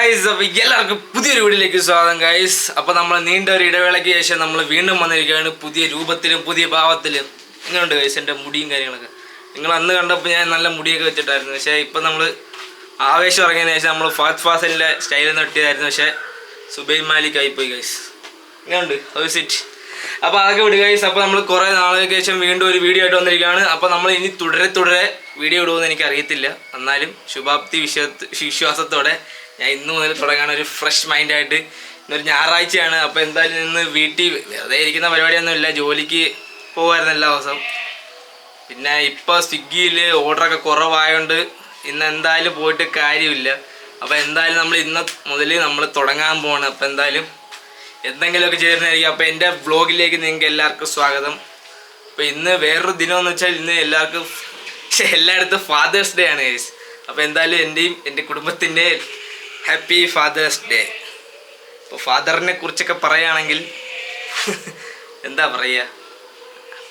Guys, അപ്പോൾ എല്ലാവർക്കും പുതിയൊരു വീഡിയോയിലേക്ക് സ്വാഗതം ഗൈസ്. അപ്പോൾ നമ്മൾ നീണ്ട ഒരു ഇടവേളയ്ക്ക് ശേഷം നമ്മൾ വീണ്ടും വന്നിരിക്കുകയാണ് പുതിയ രൂപത്തിലും പുതിയ ഭാവത്തിലും. ഇങ്ങനെയുണ്ട് ഗൈസ് എൻ്റെ മുടിയും കാര്യങ്ങളൊക്കെ. നിങ്ങൾ അന്ന് കണ്ടപ്പോൾ ഞാൻ നല്ല മുടിയൊക്കെ വെച്ചിട്ടായിരുന്നു. പക്ഷേ ഇപ്പം നമ്മൾ ആവേശം ഇറങ്ങിയതിന് ശേഷം നമ്മൾ ഫഹദ് ഫാസിലിൻ്റെ സ്റ്റൈലിൽ നെട്ടിയതായിരുന്നു. പക്ഷേ സുബൈർ മാലിക് ആയിപ്പോയി ഗൈസ്. ഇങ്ങനെയുണ്ട് വിസിറ്റ്. അപ്പോൾ അതൊക്കെ വിടുക ഗൈസ്. അപ്പോൾ നമ്മൾ കുറേ നാളുകൾക്ക് ശേഷം വീണ്ടും ഒരു വീഡിയോ ആയിട്ട് വന്നിരിക്കുകയാണ്. അപ്പോൾ നമ്മൾ ഇനി തുടരെ വീഡിയോ ഇടുമെന്ന് എനിക്ക് അറിയത്തില്ല. എന്നാലും ശുഭാപ്തി വിശ്വാസത്തോടെ ഞാൻ ഇന്ന് മുതൽ തുടങ്ങാൻ ഒരു ഫ്രഷ് മൈൻഡായിട്ട്. ഇന്നൊരു ഞായറാഴ്ചയാണ്. അപ്പോൾ എന്തായാലും ഇന്ന് വീട്ടിൽ വെറുതെ ഇരിക്കുന്ന പരിപാടിയൊന്നുമില്ല. ജോലിക്ക് പോകുമായിരുന്നു എല്ലാ ദിവസവും. പിന്നെ ഇപ്പോൾ സ്വിഗ്ഗിയിൽ ഓർഡറൊക്കെ കുറവായതുകൊണ്ട് ഇന്ന് എന്തായാലും പോയിട്ട് കാര്യമില്ല. അപ്പോൾ എന്തായാലും നമ്മൾ ഇന്ന് മുതൽ നമ്മൾ തുടങ്ങാൻ പോവാണ്. അപ്പോൾ എന്തായാലും എന്തെങ്കിലുമൊക്കെ ചേരുന്നതായിരിക്കും. അപ്പോൾ എൻ്റെ വ്ളോഗിലേക്ക് നിങ്ങൾക്ക് എല്ലാവർക്കും സ്വാഗതം. അപ്പോൾ ഇന്ന് വേറൊരു ദിനമെന്ന് വെച്ചാൽ ഇന്ന് എല്ലായിടത്തും ഫാദേഴ്സ് ഡേ ആണ് ഗൈസ്. അപ്പോൾ എന്തായാലും എൻ്റെയും എൻ്റെ കുടുംബത്തിൻ്റെ ഹാപ്പി ഫാദേഴ്സ് ഡേ. ഇപ്പോൾ ഫാദറിനെ കുറിച്ചൊക്കെ പറയുകയാണെങ്കിൽ എന്താ പറയുക,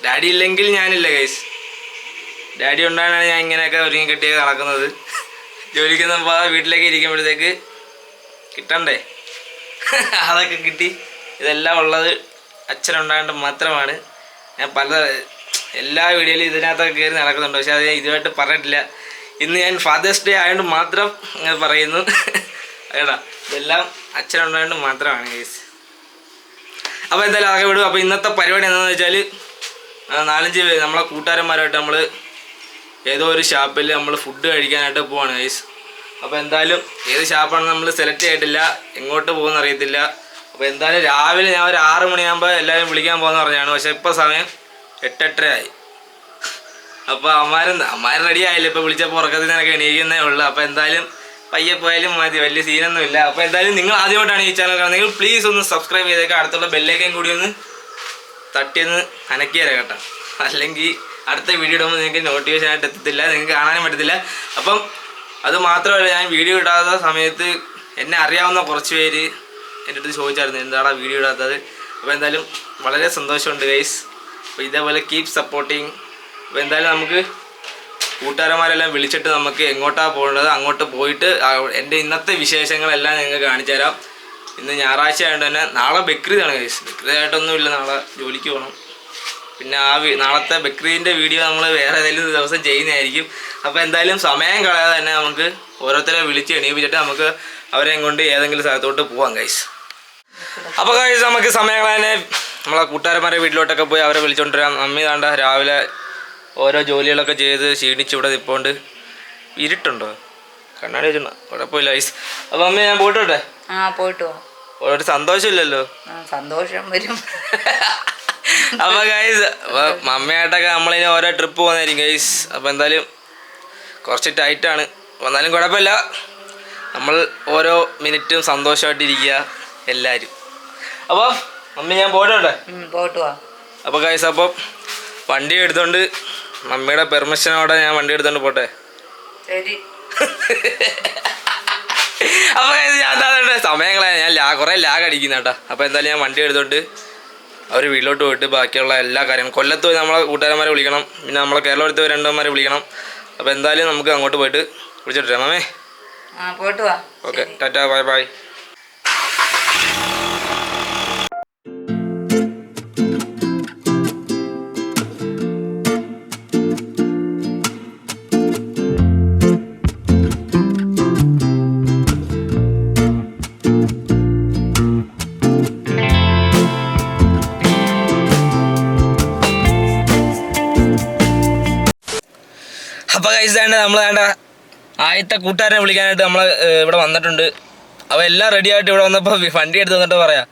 ഡാഡി ഇല്ലെങ്കിൽ ഞാനില്ല ഗൈസ്. ഡാഡി ഉണ്ടാകാനാണ് ഞാൻ ഇങ്ങനെയൊക്കെ ഒരുങ്ങി കെട്ടിയൊക്കെ നടക്കുന്നത്. ജോലിക്കൊന്നും പോകാതെ വീട്ടിലേക്ക് ഇരിക്കുമ്പോഴത്തേക്ക് കിട്ടണ്ടേ, അതൊക്കെ കിട്ടി. ഇതെല്ലാം ഉള്ളത് അച്ഛനുണ്ടായിട്ട് മാത്രമാണ്. ഞാൻ എല്ലാ വീഡിയോയിലും ഇതിനകത്തൊക്കെ കയറി നടക്കുന്നുണ്ട്. പക്ഷെ അത് ഇതുമായിട്ട് പറഞ്ഞിട്ടില്ല. ഇന്ന് ഞാൻ ഫാദേഴ്സ് ഡേ ആയതുകൊണ്ട് മാത്രം അങ്ങനെ പറയുന്നു. അതേടാ, ഇതെല്ലാം അച്ഛനുണ്ടായിട്ട് മാത്രമാണ് കേസ്. അപ്പോൾ എന്തായാലും അതൊക്കെ വിടും. അപ്പോൾ ഇന്നത്തെ പരിപാടി എന്താണെന്ന് വെച്ചാൽ 4-5 പേര് നമ്മളെ കൂട്ടുകാരന്മാരായിട്ട് നമ്മൾ ഏതോ ഒരു ഷാപ്പിൽ നമ്മൾ ഫുഡ് കഴിക്കാനായിട്ട് പോവാണ് കേസ്. അപ്പോൾ എന്തായാലും ഏത് ഷാപ്പാണെന്ന് നമ്മൾ സെലക്ട് ചെയ്തിട്ടില്ല, എങ്ങോട്ട് പോകുമെന്ന് അറിയത്തില്ല. അപ്പോൾ എന്തായാലും രാവിലെ ഞാൻ ഒരു 6 മണിയാകുമ്പോൾ എല്ലാവരും വിളിക്കാൻ പോകുമെന്ന് പറഞ്ഞാണ്. പക്ഷേ ഇപ്പോൾ സമയം 8-8:30 ആയി. അപ്പോൾ അമ്മാർ റെഡി ആയില്ല. ഇപ്പോൾ വിളിച്ചപ്പോൾ ഉറക്കത്തിൽ നിന്നൊക്കെ എണീക്കുന്നേ ഉള്ളൂ. അപ്പോൾ എന്തായാലും പയ്യെ പോയാലും മതി, വലിയ സീനൊന്നുമില്ല. അപ്പോൾ എന്തായാലും നിങ്ങൾ ആദ്യമായിട്ടാണ് ഈ ചാനൽ കാണുന്നത്, നിങ്ങൾ പ്ലീസ് ഒന്ന് സബ്സ്ക്രൈബ് ചെയ്തേക്കാം. അടുത്തുള്ള ബെല്ലേക്കും കൂടി ഒന്ന് തട്ടിയൊന്ന് അനക്കിയരാ കേട്ടോ. അല്ലെങ്കിൽ അടുത്ത വീഡിയോ ഇടുമ്പോൾ നിങ്ങൾക്ക് നോട്ടിഫിക്കേഷൻ ആയിട്ട് എത്തത്തില്ല, നിങ്ങൾക്ക് കാണാനും പറ്റത്തില്ല. അപ്പം അത് മാത്രമല്ല, ഞാൻ വീഡിയോ ഇടാത്ത സമയത്ത് എന്നെ അറിയാവുന്ന കുറച്ച് പേര് എൻ്റെ അടുത്ത് ചോദിച്ചായിരുന്നു എന്താണ് വീഡിയോ ഇടാത്തത്. അപ്പോൾ എന്തായാലും വളരെ സന്തോഷമുണ്ട് ഗൈസ്. അപ്പോൾ ഇതേപോലെ കീപ് സപ്പോർട്ടിങ്. അപ്പോൾ എന്തായാലും നമുക്ക് കൂട്ടുകാരന്മാരെല്ലാം വിളിച്ചിട്ട് നമുക്ക് എങ്ങോട്ടാണ് പോകേണ്ടത് അങ്ങോട്ട് പോയിട്ട് എൻ്റെ ഇന്നത്തെ വിശേഷങ്ങളെല്ലാം നിങ്ങൾക്ക് കാണിച്ചു തരാം. ഇന്ന് ഞായറാഴ്ച ആയതുകൊണ്ട് തന്നെ നാളെ ബക്രീദാണ് ഗൈസ്. ബക്രീദായിട്ടൊന്നുമില്ല, നാളെ ജോലിക്ക് പോകണം. പിന്നെ നാളത്തെ ബക്രീദിൻ്റെ വീഡിയോ നമ്മൾ വേറെ ഏതെങ്കിലും ദിവസം ചെയ്യുന്നതായിരിക്കും. അപ്പോൾ എന്തായാലും സമയം കളയാതെ തന്നെ നമുക്ക് ഓരോരുത്തരെ വിളിച്ച് എണീപ്പിച്ചിട്ട് നമുക്ക് അവരെയും കൊണ്ട് ഏതെങ്കിലും സ്ഥലത്തോട്ട് പോവാം ഗൈസ്. അപ്പോൾ ഗൈസ് നമുക്ക് സമയം കളയാൻ നമ്മളെ കൂട്ടുകാരന്മാരെ വീട്ടിലോട്ടൊക്കെ പോയി അവരെ വിളിച്ചുകൊണ്ടിരാം. അമ്മി താണ്ട രാവിലെ ഓരോ ജോലികളൊക്കെ ചെയ്ത് ക്ഷീണിച്ച് ഇവിടെ നിൽപ്പുണ്ട്. ഇരുട്ടുണ്ടോ? കണ്ണാടി വെച്ചിട്ടുണ്ടോ? കുഴപ്പമില്ല ഗൈസ്. അപ്പോൾ അമ്മ ഞാൻ പോയിട്ടോട്ടെ? പോയിട്ട് ഒരു സന്തോഷമില്ലല്ലോ? സന്തോഷം വരും. അപ്പോൾ ഗൈസ് മമ്മയായിട്ടൊക്കെ നമ്മളിനി ഓരോ ട്രിപ്പ് പോകുന്നതായിരിക്കും ഗൈസ്. അപ്പോൾ എന്തായാലും കുറച്ച് ടൈറ്റാണ്, വന്നാലും കുഴപ്പമില്ല. നമ്മൾ ഓരോ മിനിറ്റും സന്തോഷമായിട്ടിരിക്കുക എല്ലാവരും. അപ്പോൾ മമ്മി ഞാൻ പോയിട്ടോട്ടെ? പോയിട്ട് വാ. അപ്പോൾ ഗൈസ് അപ്പോൾ വണ്ടി എടുത്തോണ്ട് മമ്മിയുടെ പെർമിഷനോടെ ഞാൻ വണ്ടി എടുത്തോണ്ട് പോട്ടെ? ശരി. അപ്പോൾ ഞാൻ എന്താ സമയങ്ങളെ ഞാൻ കുറേ ലാഗ് അടിക്കുന്ന കേട്ടോ. അപ്പോൾ എന്തായാലും ഞാൻ വണ്ടി എടുത്തോണ്ട് അവർ വീട്ടിലോട്ട് പോയിട്ട് ബാക്കിയുള്ള എല്ലാ കാര്യങ്ങളും കൊല്ലത്ത് പോയി നമ്മളെ കൂട്ടുകാരന്മാരെ വിളിക്കണം. പിന്നെ നമ്മളെ കേരളത്തിൽ 2 അമ്മമാരെ വിളിക്കണം. അപ്പോൾ എന്തായാലും നമുക്ക് അങ്ങോട്ട് പോയിട്ട് വിളിച്ചിട്ട് മാമേ. പോയിട്ട് വാ. Okay, tata, bye by. അപ്പോൾ ഗൈസ് വേണ്ട നമ്മൾ വേണ്ട ആദ്യത്തെ കൂട്ടുകാരനെ വിളിക്കാനായിട്ട് നമ്മൾ ഇവിടെ വന്നിട്ടുണ്ട്. അപ്പോൾ എല്ലാം റെഡി ആയിട്ട് ഇവിടെ വന്നപ്പോൾ വണ്ടി എടുത്ത് വന്നിട്ട് പറയാം,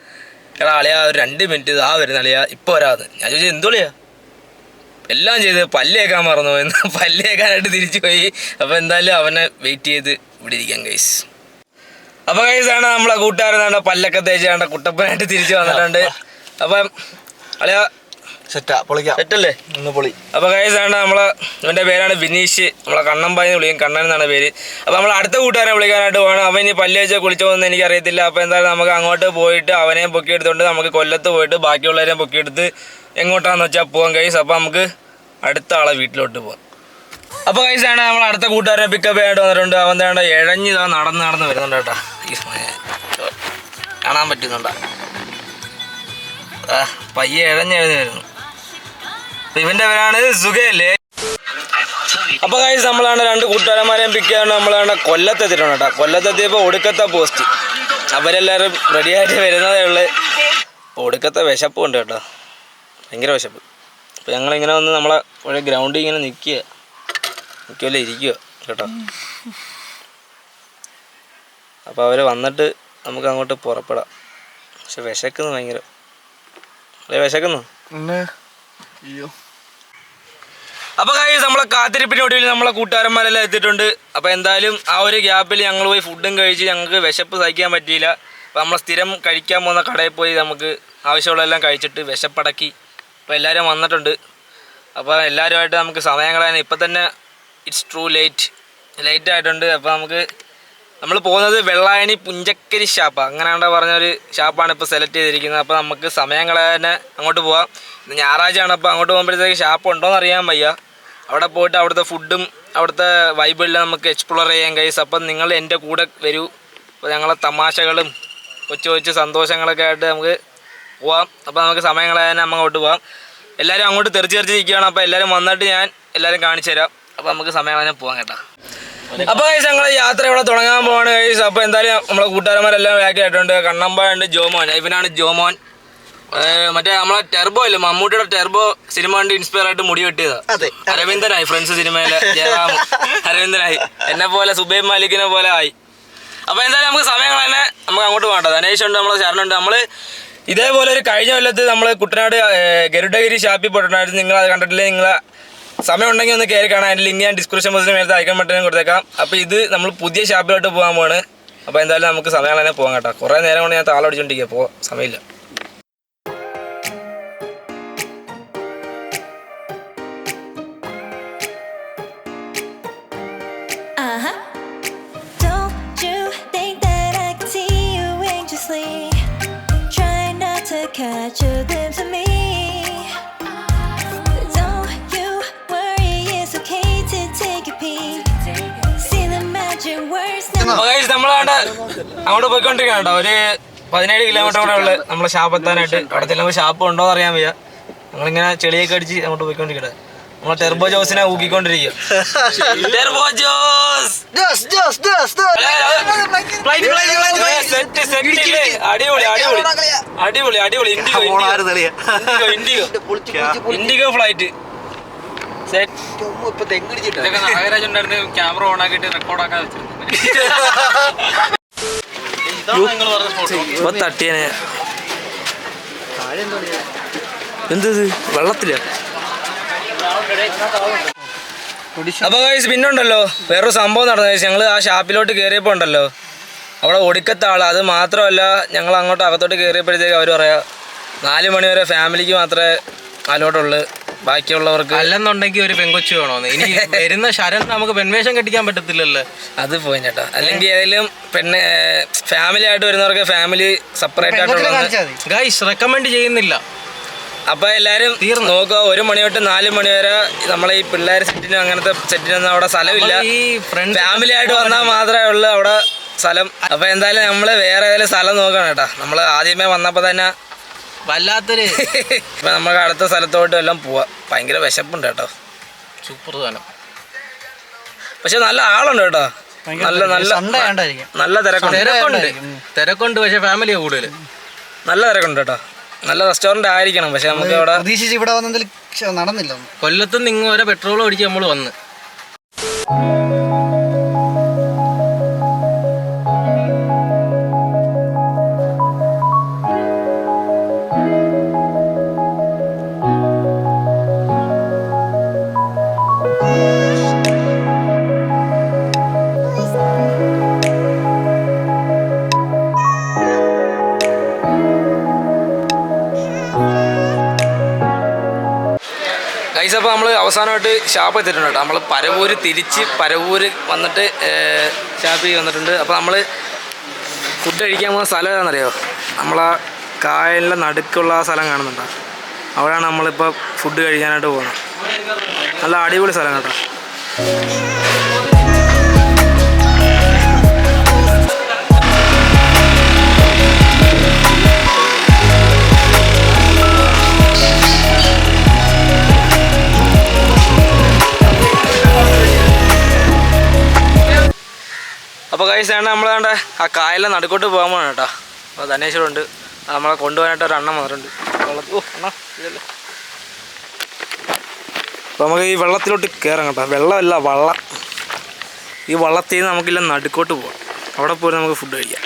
എടാ അളിയാ ഒരു 2 മിനിറ്റ് ഇതാ വരുന്ന അളിയാ ഇപ്പോൾ വരാമെന്ന്. ഞാൻ ചോദിച്ചാൽ എന്തോളിയാ എല്ലാം ചെയ്ത് പല്ലേക്കാൻ മറന്നു എന്ന് പല്ലേക്കാനായിട്ട് തിരിച്ചു പോയി. അപ്പോൾ എന്തായാലും അവനെ വെയിറ്റ് ചെയ്ത് ഇവിടെ ഇരിക്കാം ഗൈസ്. അപ്പോൾ ഗൈസ് വേണ്ട നമ്മളെ കൂട്ടുകാരൻ പല്ലൊക്കെ തേച്ച് വേണ്ട കുട്ടപ്പനായിട്ട് തിരിച്ചു വന്നിട്ടുണ്ട്. അപ്പം അളിയാ സെറ്റല്ലേ? അപ്പോൾ ഗൈസ് വേണ്ട ഇവൻ്റെ പേരാണ് വിനീഷ്. നമ്മളെ കണ്ണമ്പായിന്ന് വിളിക്കും, കണ്ണൻ എന്നാണ് പേര്. അപ്പോൾ നമ്മൾ അടുത്ത കൂട്ടുകാരെ വിളിക്കാനായിട്ട് പോകണം. അവൻ ഇനി പല്ല് വെച്ച് കുളിച്ചോന്ന് എനിക്കറിയത്തില്ല. അപ്പോൾ എന്തായാലും നമുക്ക് അങ്ങോട്ട് പോയിട്ട് അവനെയും പൊക്കിയെടുത്തുകൊണ്ട് നമുക്ക് കൊല്ലത്ത് പോയിട്ട് ബാക്കിയുള്ളവരെയും പൊക്കിയെടുത്ത് എങ്ങോട്ടാണെന്ന് വെച്ചാൽ പോകാം ഗൈസ്. അപ്പോൾ നമുക്ക് അടുത്ത ആളെ വീട്ടിലോട്ട് പോകാം. അപ്പോൾ ഗൈസ് ആണ് നമ്മൾ അടുത്ത കൂട്ടുകാരനെ പിക്കപ്പ് ആയിട്ട് വന്നിട്ടുണ്ട്. അവൻ വേണ്ട ഇഴഞ്ഞിതാ നടന്ന് വരുന്നുണ്ട് കേട്ടോ. കാണാൻ പറ്റുന്നുണ്ടോ? പയ്യെ ഇഴഞ്ഞെഴുതി വരുന്നു. ഇവന്റെ പേരാണ് സുഖയല്ലേ. അപ്പൊ ഗൈസ് നമ്മളാണ് 2 കൂട്ടുകാരന്മാരെയും പിക്ക് ചെയ്യാൻ നമ്മളാണ് കൊല്ലത്തെത്തിയിട്ടുണ്ട് കേട്ടോ. കൊല്ലത്തെത്തിയപ്പോൾ ഒടുക്കത്തെ പോസ്റ്റ്. അവരെല്ലാവരും റെഡിയായിട്ട് വരുന്നതേ ഉള്ളു. ഒടുക്കത്തെ വിശപ്പുണ്ട് കേട്ടോ, ഭയങ്കര വിശപ്പ്. അപ്പോൾ ഞങ്ങളിങ്ങനെ വന്ന് നമ്മളെ ഒരു ഗ്രൗണ്ടിൽ ഇങ്ങനെ നിൽക്കുമല്ലോ ഇരിക്കുക കേട്ടോ. അപ്പോൾ അവർ വന്നിട്ട് നമുക്ക് അങ്ങോട്ട് പുറപ്പെടാം. പക്ഷെ വിശക്കുന്നു ഭയങ്കര. അല്ലേ വിശക്കുന്നു? അയ്യോ. അപ്പോൾ ഗൈസ് നമ്മളെ കാത്തിരിപ്പിനൊടുവിൽ നമ്മളെ കൂട്ടുകാരന്മാരെല്ലാം എത്തിയിട്ടുണ്ട്. അപ്പോൾ എന്തായാലും ആ ഒരു ഗ്യാപ്പിൽ ഞങ്ങൾ പോയി ഫുഡും കഴിച്ച് ഞങ്ങൾക്ക് വിശപ്പ് സഹിക്കാൻ പറ്റിയില്ല. അപ്പോൾ നമ്മൾ സ്ഥിരം കഴിക്കാൻ പോകുന്ന കടയിൽ പോയി നമുക്ക് ആവശ്യമുള്ളതെല്ലാം കഴിച്ചിട്ട് വിശപ്പടക്കി. അപ്പോൾ എല്ലാവരും വന്നിട്ടുണ്ട്. അപ്പോൾ എല്ലാവരുമായിട്ട് നമുക്ക് സമയം കളയാൻ ഇപ്പം തന്നെ ഇറ്റ്സ് ട്രൂ ലേറ്റ് ആയിട്ടുണ്ട്. അപ്പോൾ നമ്മൾ പോകുന്നത് വെള്ളായണി പുഞ്ചക്കരി ഷാപ്പ് അങ്ങനെയാണ്ട പറഞ്ഞൊരു ഷാപ്പാണ് ഇപ്പോൾ സെലക്ട് ചെയ്തിരിക്കുന്നത്. അപ്പോൾ നമുക്ക് സമയം കളയാൻ അങ്ങോട്ട് പോവാം. ഇന്ന് ഞായറാഴ്ചയാണ്. അപ്പോൾ അങ്ങോട്ട് പോകുമ്പോഴത്തേക്ക് ഷാപ്പ് ഉണ്ടോയെന്ന് അറിയാൻ വയ്യ. അവിടെ പോയിട്ട് അവിടുത്തെ ഫുഡും അവിടുത്തെ വൈബെല്ലാം നമുക്ക് എക്സ്പ്ലോർ ചെയ്യാൻ കഴിയും. അപ്പം നിങ്ങൾ എൻ്റെ കൂടെ വരൂ. അപ്പോൾ ഞങ്ങളെ തമാശകളും കൊച്ചു സന്തോഷങ്ങളൊക്കെ ആയിട്ട് നമുക്ക് പോവാം. അപ്പോൾ നമുക്ക് സമയം കളയാൻ അങ്ങോട്ട് പോവാം. എല്ലാവരും അങ്ങോട്ട് തെറിച്ച് നിൽക്കുകയാണ്. അപ്പോൾ എല്ലാവരും വന്നിട്ട് ഞാൻ എല്ലാവരും കാണിച്ചു തരാം. അപ്പോൾ നമുക്ക് സമയം കളയാൻ പോകാം കേട്ടോ. അപ്പോൾ ഗൈസ് ഞങ്ങൾ യാത്ര ഇവിടെ തുടങ്ങാൻ പോവാണ് ഗൈസ്. അപ്പോൾ എന്തായാലും നമ്മളെ കൂട്ടുകാരന്മാരെല്ലാം ബാക്കി ആയിട്ടുണ്ട്. കണ്ണമ്പായുണ്ട്, ജോമോൻ. ഇവനാണ് ജോമോൻ. മറ്റേ നമ്മളെ ടെർബോ ഇല്ല, മമ്മൂട്ടിയുടെ ടെർബോ സിനിമ കണ്ട് ഇൻസ്പയർ ആയിട്ട് മുടി വെട്ടിയതാ. അരവിന്ദനായി ഫ്രണ്ട്സ് സിനിമയിലെ ജയറാം അരവിന്ദനായി. എന്നെ പോലെ സുബൈബ് മാലിക്കിനെ പോലെ ആയി. അപ്പോൾ എന്തായാലും നമുക്ക് സമയം തന്നെ നമുക്ക് അങ്ങോട്ട് പോകണ്ട. ധനേഷ് ഉണ്ട്, നമ്മളെ ശരണുണ്ട്. നമ്മൾ ഇതേപോലെ ഒരു കഴിഞ്ഞ കൊല്ലത്ത് നമ്മൾ കുട്ടനാട് ഗരുഡഗിരി ഷാപ്പിൽ പോയിട്ടുണ്ടായിരുന്നു. നിങ്ങൾ അത് കണ്ടിട്ടില്ലേ? നിങ്ങളെ സമയം ഉണ്ടെങ്കിൽ ഒന്ന് കയറി കാണാം. അതിൻ്റെ ലിങ്ക് ഞാൻ ഡിസ്ക്രിപ്ഷൻ ബോക്സിന് മേലത്തെ ഐക്കൺ ബട്ടണിൽ കൊടുത്തേക്കാം. അപ്പോൾ ഇത് നമ്മൾ പുതിയ ഷാപ്പിലോട്ട് പോകാൻ പോവാണ്. അപ്പോൾ എന്തായാലും നമുക്ക് സമയം തന്നെ പോകാം കേട്ടോ. കുറേ നേരം കൊണ്ട് ഞാൻ താളടിച്ചോണ്ടിരിക്കുക, പോകാം സമയമില്ല. Catch a glimpse of me. Don't you worry, it's okay to take a peek. See the magic words now. നമ്മളാണ്ട് അങ്ങോട്ട് പോയിക്കൊണ്ടിരിക്കുകയാണ് കേട്ടോ. ഒരു 17 കിലോമീറ്റർ കൂടെ ഉള്ളു നമ്മളെ ഷാപ്പ് എത്താനായിട്ട്. അവിടെ ചെല്ലുമ്പോൾ ഷാപ്പ് ഉണ്ടോ എന്ന് അറിയാൻ വയ്യ. ഞങ്ങളിങ്ങനെ ചെളിയൊക്കെ അടിച്ച് അങ്ങോട്ട് പോയിക്കൊണ്ടിരിക്കട്ടെ. നമ്മളെ ടെർബോ ജോസിനെ ഊക്കിക്കൊണ്ടിരിക്കുക. ടെർബോ ജോസ് അടിപൊളി ഇൻഡിഗോ ഫ്ലൈറ്റ് ക്യാമറ ഓൺ ആക്കിട്ട് റെക്കോർഡ് ആക്കാൻ വെച്ചിരുന്നു. തട്ടിയനെ എന്തത് വെള്ളത്തില. അപ്പോൾ ഗൈസ് പിന്നുണ്ടല്ലോ വേറൊരു സംഭവം നടന്നത്. ഞങ്ങൾ ആ ഷാപ്പിലോട്ട് കയറിയപ്പോൾ ഉണ്ടല്ലോ അവിടെ ഒടുക്കത്തെ ആൾ. അത് മാത്രമല്ല ഞങ്ങൾ അങ്ങോട്ട് അകത്തോട്ട് കയറിയപ്പോഴത്തേക്ക് അവർ പറയാം 4 മണി വരെ ഫാമിലിക്ക് മാത്രമേ അലോട്ടുള്ളൂ, ബാക്കിയുള്ളവർക്ക് അല്ലെന്നുണ്ടെങ്കിൽ ഒരു പെങ്കൊച്ചു വേണോന്ന്. ഇനി വരുന്ന ശരൺ നമുക്ക് പെൺവേഷം കെട്ടിക്കാൻ പറ്റത്തില്ലല്ലോ. അത് പോയി ചേട്ടാ. അല്ലെങ്കിൽ ഏതെങ്കിലും ഫാമിലി ആയിട്ട് വരുന്നവർക്ക് ഫാമിലി സെപ്പറേറ്റ് ആയിട്ടുള്ള ഗൈസ് റെക്കമെൻഡ് ചെയ്യുന്നില്ല. അപ്പോൾ എല്ലാവരും നോക്കുക. 1 മണി തൊട്ട് 4 മണി വരെ നമ്മളെ ഈ പിള്ളേർ സെറ്റിനും അങ്ങനത്തെ സെറ്റിനൊന്നും അവിടെ സ്ഥലമില്ല. ഈ ഫാമിലി ആയിട്ട് വന്നാൽ മാത്രമേ ഉള്ളൂ അവിടെ സ്ഥലം. അപ്പോൾ എന്തായാലും നമ്മൾ വേറെ ഏതെങ്കിലും സ്ഥലം നോക്കണം കേട്ടോ. നമ്മൾ ആദ്യമേ വന്നപ്പോൾ തന്നെ വല്ലാത്തൊരു ഇപ്പം നമുക്ക് അടുത്ത സ്ഥലത്തോട്ട് എല്ലാം പോവാം. ഭയങ്കര വിശപ്പുണ്ട് കേട്ടോ. സൂപ്പർ സാധനം. പക്ഷെ നല്ല ആളുണ്ട് കേട്ടോ. നല്ല തിരക്കുണ്ട്. പക്ഷെ ഫാമിലിയാ കൂടുതൽ. നല്ല തിരക്കുണ്ട് കേട്ടോ. നല്ല റെസ്റ്റോറന്റ് ആയിരിക്കണം. പക്ഷെ നമുക്ക് അവിടെ പ്രതീക്ഷിച്ച് ഇവിടെ വന്നതിൽ നടന്നില്ല. കൊല്ലത്തുനിന്ന് ഇങ്ങ് വരെ പെട്രോൾ അടിച്ച് നമ്മൾ വന്ന്. അപ്പോൾ നമ്മൾ അവസാനമായിട്ട് ഷാപ്പ് എത്തിയിട്ടുണ്ട് കേട്ടോ. നമ്മൾ പരവൂര് തിരിച്ച് പരവൂര് വന്നിട്ട് ഷാപ്പിൽ വന്നിട്ടുണ്ട്. അപ്പോൾ നമ്മൾ ഫുഡ് കഴിക്കാൻ പോകുന്ന സ്ഥലം ഏതാണെന്നറിയോ? നമ്മളാ കായലിൻ്റെ നടുക്കുള്ള ആ സ്ഥലം കാണുന്നുണ്ടോ? അവിടെയാണ് നമ്മളിപ്പോൾ ഫുഡ് കഴിക്കാനായിട്ട് പോകുന്നത്. നല്ല അടിപൊളി സ്ഥലം കേട്ടോ. അപ്പോൾ ഗൈസ് വേണ്ട നമ്മളാണ്ട് ആ കായലിലെ നടുക്കോട്ട് പോകാൻ പോകണം കേട്ടോ. അപ്പോൾ ധനേശ്വരുണ്ട്, നമ്മളെ കൊണ്ടുപോകാനായിട്ട് ഒരു അണ്ണൻ വന്നിട്ടുണ്ട്. ഇതല്ലേ. അപ്പോൾ നമുക്ക് ഈ വെള്ളത്തിലോട്ട് കയറാം കേട്ടോ. വെള്ളമല്ല, വള്ളം. ഈ വള്ളത്തിൽ നിന്ന് നമുക്കില്ല നടുക്കോട്ട് പോകാം. അവിടെ പോയി നമുക്ക് ഫുഡ് കഴിക്കാം.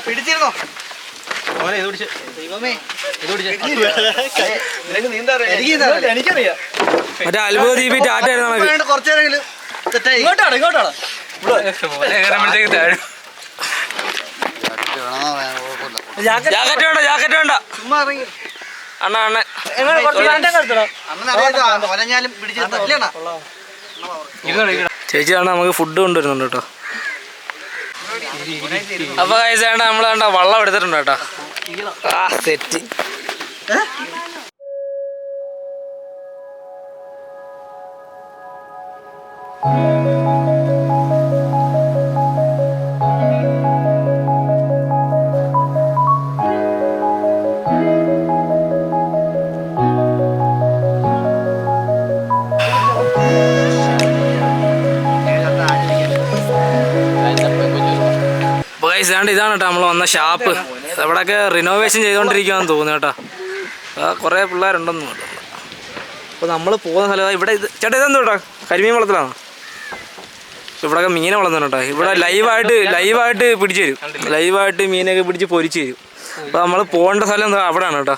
പിടിച്ചിരുന്നോ എനിക്കറിയാം. മറ്റേ അത്ഭുത ദ്വീപ് ടാറ്റായിരുന്നു നമുക്ക്. ജാക്കറ്റ് വേണ്ട, ജാക്കറ്റ് വേണ്ട. അണ്ണ അണ്ണൻ ചേച്ചിയാണ് നമുക്ക് ഫുഡ് കൊണ്ടുവരുന്നുണ്ട് കേട്ടോ. അപ്പൊ കഴിച്ചാണ്ട നമ്മൾ കണ്ട വള്ളം എടുത്തിട്ടുണ്ട് കേട്ടോ. ആ സെറ്റ്. ഇതാണ് കേട്ടോ നമ്മൾ വന്ന ഷാപ്പ്. ഇവിടെയൊക്കെ റിനോവേഷൻ ചെയ്തുകൊണ്ടിരിക്കുകയാണെന്ന് തോന്നുന്നു കേട്ടോ. കുറേ പിള്ളേരുണ്ടെന്ന് കേട്ടോ. അപ്പോൾ നമ്മൾ പോകുന്ന സ്ഥലം ഇവിടെ. ഇത് ചേട്ടാ ഇതെന്ത് കേട്ടോ? കരിമീൻ വളത്തിലാണോ? ഇവിടെയൊക്കെ മീനെ വളർത്തുന്നു കേട്ടോ. ഇവിടെ ലൈവായിട്ട് പിടിച്ചു തരും. ലൈവായിട്ട് മീനൊക്കെ പിടിച്ച് പൊരിച്ച് തരും. അപ്പോൾ നമ്മൾ പോകേണ്ട സ്ഥലം എന്താ അവിടെയാണ് കേട്ടോ.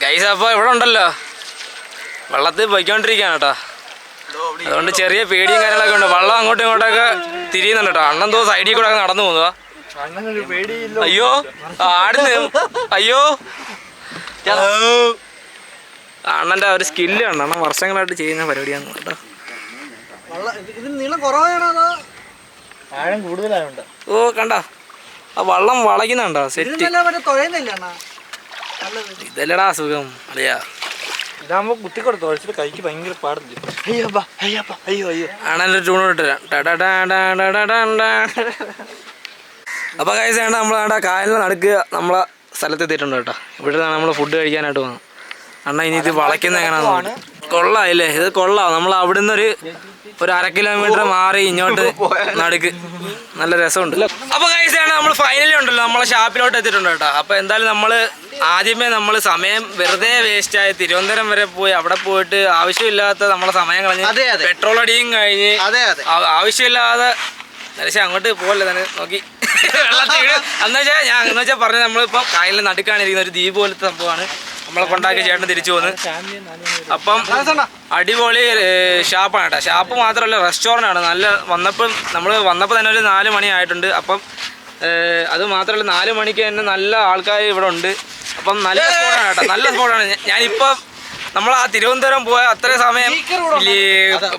ഗൈസ് അപ്പോൾ ഇവിടെ ഉണ്ടല്ലോ, വെള്ളത്തിൽ പോയിക്കൊണ്ടിരിക്കുകയാണ് കേട്ടോ. അതുകൊണ്ട് ചെറിയ പേടിയും കാര്യങ്ങളൊക്കെ ഉണ്ട്. വെള്ളം അങ്ങോട്ടും ഇങ്ങോട്ടൊക്കെ തിരിയുന്നുണ്ട് കേട്ടോ. അണ്ണൻ തോ സൈഡിൽ കൂടെ ഒക്കെ നടന്നു പോകുന്നതാ. അയ്യോ ആടുന്നു, അയ്യോ. അണ്ണൻ്റെ ഒരു സ്കില്ല് കണ്ടോ. അണ്ണൻ വർഷങ്ങളായിട്ട് ചെയ്യുന്ന പരിപാടിയാണ് കേട്ടോ. ഓ കണ്ട ആ വള്ളം വളയ്ക്കുന്നുണ്ടോ? സെറ്റ്. ഇതല്ലടാ സുഖം അളിയാ. ഇതാകുമ്പോ കുത്തിക്കൊടുത്തു ഒഴിച്ചിട്ട് കൈക്ക് ഭയങ്കര പാടില്ല. ആണല്ലോ ട്യൂൺ ഇട്ടുതരാം. അപ്പൊ കഴിച്ച് വേണ്ട നമ്മളാണ്ട കായലിൽ നടക്കുക. നമ്മളെ സ്ഥലത്തെത്തിയിട്ടുണ്ട് കേട്ടോ. ഇവിടെ നമ്മൾ ഫുഡ് കഴിക്കാനായിട്ട് പോകുന്നത്. അണ്ണ ഇനി ഇത് വളയ്ക്കുന്ന എങ്ങനെയാണെന്ന് കൊള്ളാം ഇല്ലേ? ഇത് കൊള്ളാം. നമ്മൾ അവിടുന്ന് ഒരു 1/2 കിലോമീറ്റർ മാറി ഇങ്ങോട്ട് നടുക്ക് നല്ല രസമുണ്ട്. അപ്പോൾ കഴിച്ച് വേണ്ട നമ്മൾ ഫൈനലി ഉണ്ടല്ലോ നമ്മളെ ഷാപ്പിലോട്ട് എത്തിയിട്ടുണ്ട് കേട്ടോ. അപ്പോൾ എന്തായാലും ആദ്യമേ നമ്മൾ സമയം വെറുതെ വേസ്റ്റായി തിരുവനന്തപുരം വരെ പോയി അവിടെ പോയിട്ട് ആവശ്യമില്ലാത്ത നമ്മളെ സമയം കളഞ്ഞ് പെട്രോൾ അടിയും കഴിഞ്ഞ് ആവശ്യമില്ലാതെ അങ്ങോട്ട് പോകല്ലേ തന്നെ നോക്കി വെള്ളത്തിൽ എന്നുവെച്ചാൽ പറഞ്ഞ നമ്മളിപ്പോൾ കായലിൽ നടുക്കാണിരിക്കുന്ന ഒരു ദ്വീപ് പോലത്തെ സംഭവമാണ്. നമ്മളെ കൊണ്ടാക്കി ചേട്ടൻ തിരിച്ചു പോന്ന്. അപ്പം അടിപൊളി ഷാപ്പാണ് കേട്ടോ. ഷാപ്പ് മാത്രമല്ല റെസ്റ്റോറൻ്റ് ആണ്. നമ്മൾ വന്നപ്പോൾ തന്നെ ഒരു 4 മണി ആയിട്ടുണ്ട്. അപ്പം അത് മാത്രമല്ല 4 മണിക്ക് തന്നെ നല്ല ആൾക്കാർ ഇവിടെ ഉണ്ട്. അപ്പം നല്ല സ്പോട്ടാണ് കേട്ടോ. നല്ല സ്പോട്ടാണ്. ഞാനിപ്പോൾ നമ്മൾ ആ തിരുവനന്തപുരം പോയ അത്ര സമയം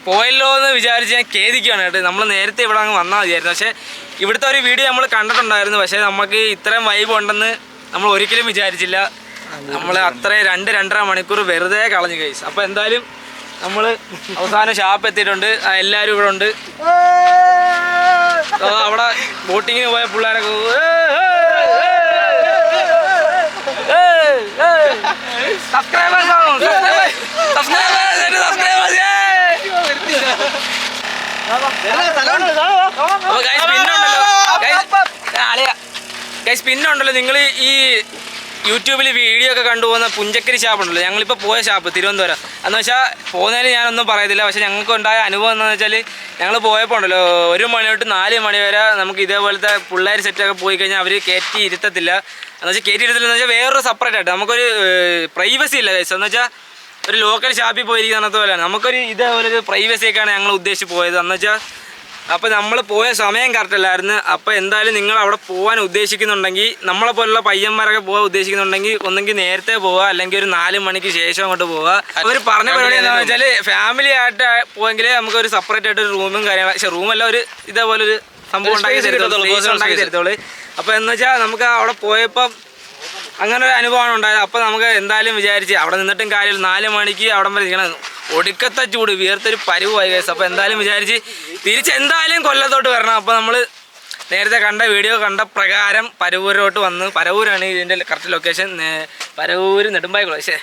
പോയല്ലോ എന്ന് വിചാരിച്ച് ഞാൻ ഖേദിക്കുകയാണ് കേട്ടോ. നമ്മൾ നേരത്തെ ഇവിടെ അങ്ങ് വന്നാൽ മതിയായിരുന്നു. പക്ഷേ ഇവിടുത്തെ ഒരു വീഡിയോ നമ്മൾ കണ്ടിട്ടുണ്ടായിരുന്നു. പക്ഷേ നമുക്ക് ഇത്രയും വൈബ് ഉണ്ടെന്ന് നമ്മൾ ഒരിക്കലും വിചാരിച്ചില്ല. നമ്മൾ അത്രയും 2-2.5 മണിക്കൂർ വെറുതെ കളഞ്ഞു ഗൈസ്. അപ്പോൾ എന്തായാലും നമ്മൾ അവസാനം ഷാപ്പ് എത്തിയിട്ടുണ്ട്. എല്ലാവരും ഇവിടെ ഉണ്ട്. അവിടെ ബോട്ടിങ്ങിന് പോയ പിള്ളേരൊക്കെ സബ്സ്ക്രൈബേഴ്സ് ആണോ? പിന്നെ ഉണ്ടല്ലോ നിങ്ങൾ ഈ യൂട്യൂബിൽ വീഡിയോ ഒക്കെ കണ്ടുപോകുന്ന പുഞ്ചക്കരി ഷാപ്പുണ്ടല്ലോ. ഞങ്ങളിപ്പോൾ പോയ ഷാപ്പ് തിരുവനന്തപുരം എന്ന് വെച്ചാൽ പോകുന്നതിന് ഞാനൊന്നും പറയത്തില്ല. പക്ഷേ ഞങ്ങൾക്ക് ഉണ്ടായ അനുഭവം എന്താണെന്ന് വെച്ചാൽ ഞങ്ങൾ പോയപ്പോൾ ഉണ്ടല്ലോ 1 മണി തൊട്ട് 4 മണി വരെ നമുക്ക് ഇതേപോലത്തെ പിള്ളേർ സെറ്റൊക്കെ പോയി കഴിഞ്ഞാൽ അവർ കയറ്റി ഇരുത്തത്തില്ല. എന്ന് വെച്ചാൽ കയറ്റി ഇരുത്തത്തില്ലെന്ന് വെച്ചാൽ വേറൊരു സെപ്പറേറ്റ് ആയിട്ട് നമുക്കൊരു പ്രൈവസി ഇല്ല ഗൈസ്. എന്ന് വെച്ചാൽ ഒരു ലോക്കൽ ഷാപ്പിൽ പോയിരിക്കുന്നത് പോലെയാണ്. നമുക്കൊരു ഇതേപോലെ ഒരു പ്രൈവസിയൊക്കെയാണ് ഞങ്ങൾ ഉദ്ദേശിച്ച് പോയത്. എന്ന് വെച്ചാൽ അപ്പോൾ നമ്മൾ പോയ സമയം കറക്റ്റ് അല്ലായിരുന്നു. അപ്പോൾ എന്തായാലും നിങ്ങൾ അവിടെ പോകാൻ ഉദ്ദേശിക്കുന്നുണ്ടെങ്കിൽ നമ്മളെ പോലുള്ള പയ്യന്മാരൊക്കെ പോകാൻ ഉദ്ദേശിക്കുന്നുണ്ടെങ്കിൽ ഒന്നെങ്കിൽ നേരത്തെ പോവുക, അല്ലെങ്കിൽ ഒരു 4 മണിക്ക് ശേഷം അങ്ങോട്ട് പോവുക. അവർ പറഞ്ഞ പരിപാടി എന്താണെന്ന് വെച്ചാൽ ഫാമിലി ആയിട്ട് പോയെങ്കിൽ നമുക്കൊരു സെപ്പറേറ്റ് ആയിട്ട് ഒരു റൂമും കാര്യങ്ങളും, പക്ഷേ റൂമല്ല ഒരു ഇതേപോലെ ഒരു സംഭവം ഉണ്ടാക്കി തരത്തുള്ളൂ. അപ്പോൾ എന്ന് വെച്ചാൽ നമുക്ക് അവിടെ പോയപ്പം അങ്ങനെ ഒരു അനുഭവമാണ് ഉണ്ടായത്. അപ്പോൾ നമുക്ക് എന്തായാലും വിചാരിച്ച് അവിടെ നിന്നിട്ടും കാര്യം 4 മണിക്ക് അവിടെ വരെ ഇരിക്കണം, ഒടുക്കത്തെ ചൂട്, വിയർത്തൊരു പരുവായി ഗൈസ്. അപ്പോൾ എന്തായാലും വിചാരിച്ച് തിരിച്ചെന്തായാലും കൊല്ലത്തോട്ട് വരണം. അപ്പോൾ നമ്മൾ നേരത്തെ കണ്ട വീഡിയോ കണ്ട പ്രകാരം പരവൂരോട്ട് വന്ന്, പരവൂരാണ് ഇതിൻ്റെ കറക്റ്റ് ലൊക്കേഷൻ, പരവൂർ നെടുമ്പായിക്കുളം, പക്ഷേ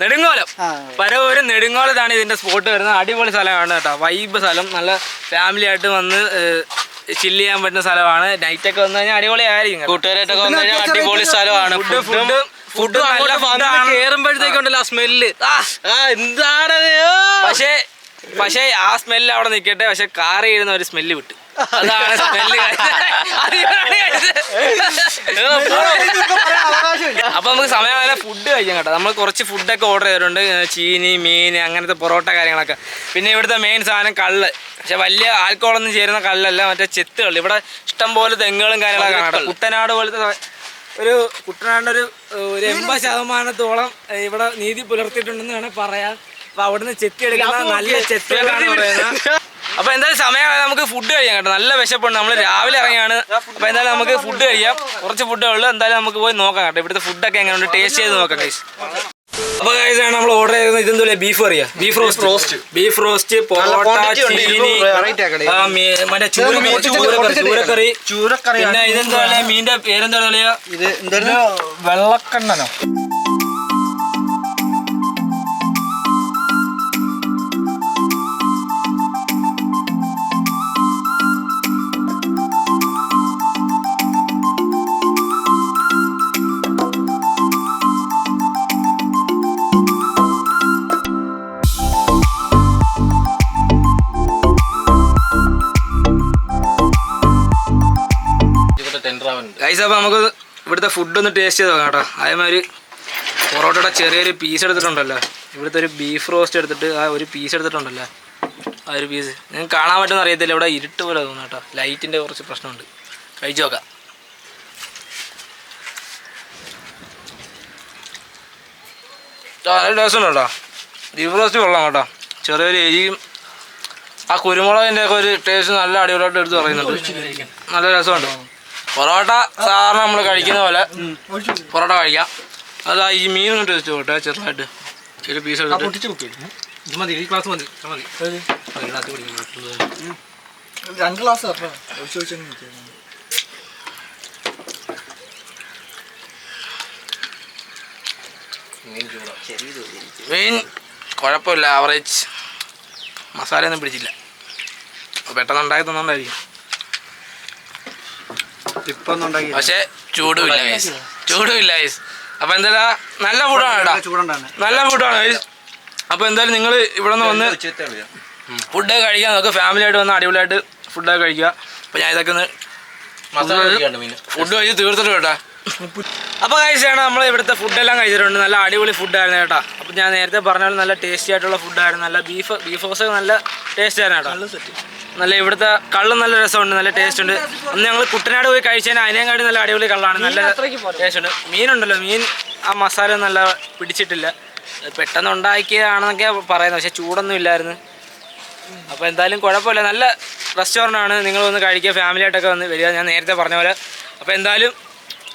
നെടുങ്ങോലം, പരവൂര് നെടുങ്ങോലത്താണ് ഇതിൻ്റെ സ്പോട്ട് വരുന്നത്. അടിപൊളി സ്ഥലമാണ് കേട്ടോ, വൈബ് സ്ഥലം, നല്ല ഫാമിലി ആയിട്ട് വന്ന് ചില്ല് ചെയ്യാൻ പറ്റുന്ന സ്ഥലമാണ്. നൈറ്റൊക്കെ വന്നു കഴിഞ്ഞാൽ അടിപൊളിയായിരിക്കും. കൂട്ടുകാരായിട്ടൊക്കെ വന്നു കഴിഞ്ഞാൽ അടിപൊളി സ്ഥലമാണ്. ഫുഡ് കേറുമ്പോഴത്തേക്കുണ്ടല്ലോ ആ സ്മെല്ല്, എന്താണത്. പക്ഷേ ആ സ്മെല്ല് അവിടെ നിൽക്കട്ടെ, പക്ഷെ കാറി ഇരുന്ന ഒരു സ്മെല്ല് വിട്ടു, അതാണ് സ്മെല്ല്. അപ്പൊ നമുക്ക് സമയമായാലും ഫുഡ് കഴിക്കാം കേട്ടോ. നമ്മൾ കുറച്ച് ഫുഡൊക്കെ ഓർഡർ ചെയ്തിട്ടുണ്ട്, ചീനി, മീൻ, അങ്ങനത്തെ പൊറോട്ട കാര്യങ്ങളൊക്കെ. പിന്നെ ഇവിടുത്തെ മെയിൻ സാധനം കള്ള്, പക്ഷെ വലിയ ആൽക്കോളൊന്നും ചേരുന്ന കള്ളല്ല, മറ്റേ ചെത്ത് കള്ള്. ഇവിടെ ഇഷ്ടം പോലെ തെങ്ങുകളും കാര്യങ്ങളൊക്കെ കാണാം. കുട്ടനാട് പോലത്തെ കുട്ടനാടിൻ്റെ ഒരു 80% ഇവിടെ നീതി പുലർത്തിയിട്ടുണ്ടെന്ന് വേണേൽ പറയാം. അപ്പൊ അവിടുന്ന് ചെത്തി എടുക്കുന്ന നല്ല ചെത്തുകളാണ് പറയുന്നത്. അപ്പൊ എന്തായാലും സമയമാണ്, നമുക്ക് ഫുഡ് കഴിക്കാം കേട്ടോ. നല്ല വിശപ്പുണ്ട്, നമ്മൾ രാവിലെ ഇറങ്ങിയാണ്. അപ്പൊ എന്തായാലും നമുക്ക് ഫുഡ് കഴിക്കാം, കുറച്ച് ഫുഡേ ഉള്ളൂ. എന്തായാലും നമുക്ക് പോയി നോക്കാം കേട്ടോ, ഇവിടുത്തെ ഫുഡൊക്കെ എങ്ങനെയുണ്ട്, ടേസ്റ്റ് ചെയ്ത് നോക്കാം ഗൈസ്. അപ്പൊ ഗൈസ് ആണ് നമ്മൾ ഓർഡർ ചെയ്തത്. ഇതെന്തുപോലെ ബീഫ് കറിയാ, ബീഫ് റോസ്റ്റ്, പൊറോട്ട, ചീനി, മറ്റേ ചൂരക്കറി. പിന്നെ ഇതെന്താ പറയാ, മീനിന്റെ പേരെന്താ പറയാ, ഇത് വെള്ളക്കണ്ണനോ? ഗൈസ് അപ്പോൾ നമുക്ക് ഇവിടുത്തെ ഫുഡ് ഒന്ന് ടേസ്റ്റ് ചെയ്ത് നോക്കാം കേട്ടോ. അതേമാതിരി പൊറോട്ടയുടെ ചെറിയൊരു പീസ് എടുത്തിട്ടുണ്ടല്ലോ, ഇവിടുത്തെ ഒരു ബീഫ് റോസ്റ്റ് എടുത്തിട്ട് ആ ഒരു പീസ് എടുത്തിട്ടുണ്ടല്ലോ, ആ ഒരു പീസ് നിങ്ങൾക്ക് കാണാൻ പറ്റുമെന്ന് അറിയത്തില്ല, ഇവിടെ ഇരുട്ട് പോലെ തോന്നുന്നു കേട്ടോ, ലൈറ്റിൻ്റെ കുറച്ച് പ്രശ്നമുണ്ട്. കഴിച്ചു നോക്കാം. നല്ല ടേസ്റ്റ് ഉണ്ട് കേട്ടോ, ബീഫ് റോസ്റ്റ് കൊള്ളാം കേട്ടോ. ചെറിയൊരു എരിയും ആ കുരുമുളകിൻ്റെ ഒക്കെ ഒരു ടേസ്റ്റ് നല്ല അടിപൊളിയായിട്ട് എടുത്ത് പറയുന്നുണ്ട്, നല്ല രസമുണ്ട്. പൊറോട്ട സാധാരണ നമ്മൾ കഴിക്കുന്ന പോലെ പൊറോട്ട കഴിക്കാം. അത് ഈ മീനൊന്നും ടേസ്റ്റ് പോട്ടെ, ചെറുതായിട്ട് ചെറിയ പീസ് എടുത്തിട്ട് മീൻ കുഴപ്പമില്ല, ആവറേജ്. മസാലയൊന്നും പിടിച്ചില്ല, പെട്ടെന്ന് ഉണ്ടാക്കി തന്നോണ്ടായിരിക്കും. പക്ഷെ ചൂടുമില്ല ഗൈസ്. അപ്പൊ എന്തായാലും നല്ല ഫുഡാണ് കേട്ടോ, നല്ല ഫുഡാണ് ഗൈസ്. അപ്പൊ എന്തായാലും നിങ്ങൾ ഇവിടെ നിന്ന് വന്ന് ഫുഡൊക്കെ കഴിക്കാൻ നോക്കുക, ഫാമിലി ആയിട്ട് വന്ന് അടിപൊളിയായിട്ട് ഫുഡൊക്കെ കഴിക്കുക. അപ്പൊ ഞാൻ ഇതൊക്കെ ഒന്ന് ഫുഡ് കഴിച്ച് തീർത്തിട്ട് കേട്ടോ. അപ്പോൾ കഴിച്ചാണ് നമ്മൾ ഇവിടുത്തെ ഫുഡെല്ലാം കഴിച്ചിട്ടുണ്ട്, നല്ല അടിപൊളി ഫുഡായിരുന്നു കേട്ടോ. അപ്പോൾ ഞാൻ നേരത്തെ പറഞ്ഞാൽ നല്ല ടേസ്റ്റി ആയിട്ടുള്ള ഫുഡായിരുന്നു, നല്ല ബീഫ് റോസ്റ്റ് നല്ല ടേസ്റ്റ് ആയിരുന്നു കേട്ടോ. നല്ല ഇവിടുത്തെ കള്ളും നല്ല രസമുണ്ട്, നല്ല ടേസ്റ്റ് ഉണ്ട്. ഒന്ന് ഞങ്ങൾ കുട്ടനാട് പോയി കഴിച്ചാൽ അതിനേക്കാട്ടി നല്ല അടിപൊളി കള്ളാണ്, നല്ല ടേസ്റ്റ് ഉണ്ട്. മീനുണ്ടല്ലോ, മീൻ ആ മസാല നല്ല പിടിച്ചിട്ടില്ല, പെട്ടെന്ന് ഉണ്ടാക്കിയതാണെന്നൊക്കെ പറയുന്നത്, പക്ഷേ ചൂടൊന്നും ഇല്ലായിരുന്നു. അപ്പോൾ എന്തായാലും കുഴപ്പമില്ല, നല്ല റെസ്റ്റോറൻ്റാണ്, നിങ്ങളൊന്ന് കഴിക്കുക, ഫാമിലി ആയിട്ടൊക്കെ വന്ന് വരിക, ഞാൻ നേരത്തെ പറഞ്ഞ പോലെ. അപ്പോൾ എന്തായാലും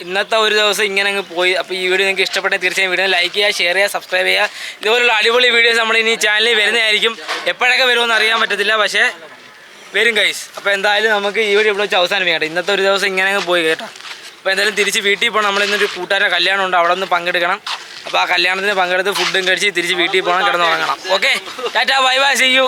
ഇന്നത്തെ ഒരു ദിവസം ഇങ്ങനെ അങ്ങ് പോയി. അപ്പോൾ ഈ വീഡിയോ നിങ്ങൾക്ക് ഇഷ്ടപ്പെട്ടെങ്കിൽ തീർച്ചയായും വീഡിയോ ലൈക്ക് ചെയ്യുക, ഷെയർ ചെയ്യുക, സബ്സ്ക്രൈബ് ചെയ്യുക. ഇതുപോലുള്ള അടിപൊളി വീഡിയോസ് നമ്മൾ ഇനി ചാനലിൽ വരുന്നതായിരിക്കും. എപ്പോഴൊക്കെ വരുമെന്ന് അറിയാൻ പറ്റത്തില്ല, പക്ഷേ വരും ഗൈസ്. അപ്പോൾ എന്തായാലും നമുക്ക് ഈ വീഡിയോ ഇവിടെ വെച്ച് അവസാനിപ്പിക്കട്ടെ. ഇന്നത്തെ ഒരു ദിവസം ഇങ്ങനെ അങ്ങ് പോയി കേട്ടോ. അപ്പോൾ എന്തായാലും തിരിച്ച് വീട്ടിൽ പോകണം, നമ്മളിന്നൊരു കൂട്ടുകാരുടെ കല്യാണം ഉണ്ട്, അവിടെ നിന്ന് പങ്കെടുക്കണം. അപ്പോൾ ആ കല്യാണത്തിന് പങ്കെടുത്ത് ഫുഡും കഴിച്ച് തിരിച്ച് വീട്ടിൽ പോകണം, കിടന്നുറങ്ങണം. Okay, tata, bye bye, see U.